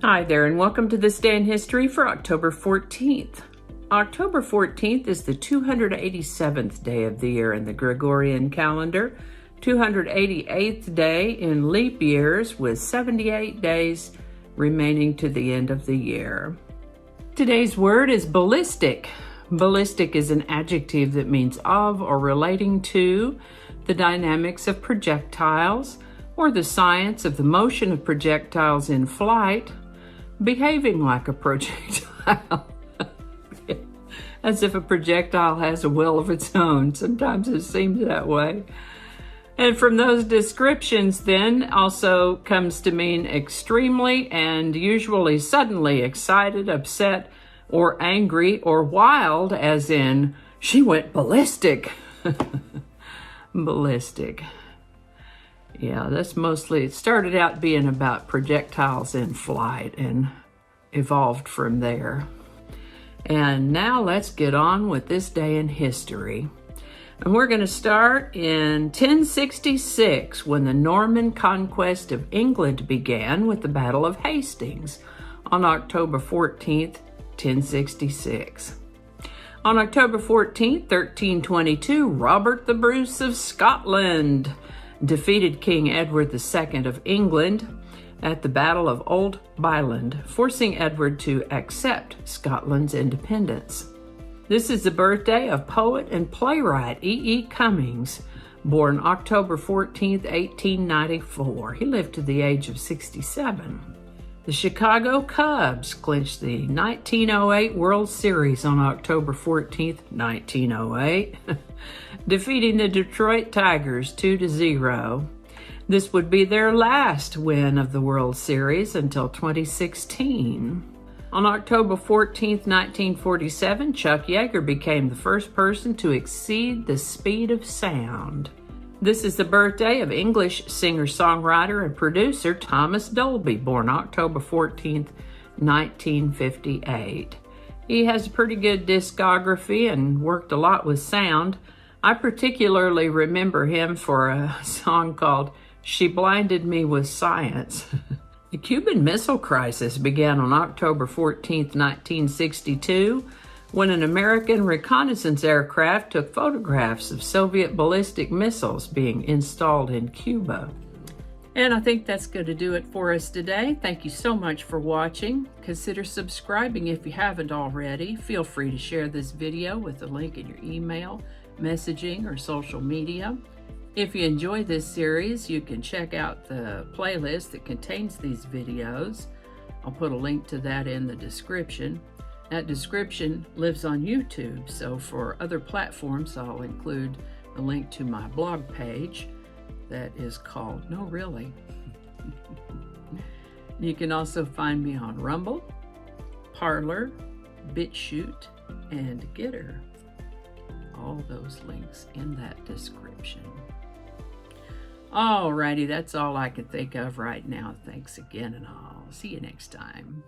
Hi there, and welcome to This Day in History for October 14th. October 14th is the 287th day of the year in the Gregorian calendar, 288th day in leap years, with 78 days remaining to the end of the year. Today's word is ballistic. Ballistic is an adjective that means of or relating to the dynamics of projectiles or the science of the motion of projectiles in flight, behaving like a projectile. As if a projectile has a will of its own. Sometimes it seems that way. And from those descriptions then also comes to mean extremely and usually suddenly excited, upset, or angry, or wild, as in, she went ballistic. Ballistic. Yeah, that's mostly, it started out being about projectiles in flight and evolved from there. And now let's get on with this day in history. And we're going to start in 1066, when the Norman conquest of England began with the Battle of Hastings on October 14th, 1066. On October 14th, 1322, Robert the Bruce of Scotland defeated King Edward II of England at the Battle of Old Byland, forcing Edward to accept Scotland's independence. This is the birthday of poet and playwright E. Cummings, born October 14, 1894. He lived to the age of 67. The Chicago Cubs clinched the 1908 World Series on October 14, 1908, defeating the Detroit Tigers 2-0. This would be their last win of the World Series until 2016. On October 14, 1947, Chuck Yeager became the first person to exceed the speed of sound. This is the birthday of English singer-songwriter and producer Thomas Dolby, born October 14, 1958. He has a pretty good discography and worked a lot with sound. I particularly remember him for a song called She Blinded Me with Science. The Cuban Missile Crisis began on October 14, 1962, when an American reconnaissance aircraft took photographs of Soviet ballistic missiles being installed in Cuba. And I think that's going to do it for us today. Thank you so much for watching. Consider subscribing if you haven't already. Feel free to share this video with a link in your email, messaging, or social media. If you enjoy this series, you can check out the playlist that contains these videos. I'll put a link to that in the description. That description lives on YouTube, so for other platforms, I'll include a link to my blog page that is called No Really. You can also find me on Rumble, Parler, BitChute, and Getter. All those links in that description. Alrighty, that's all I can think of right now. Thanks again, and I'll see you next time.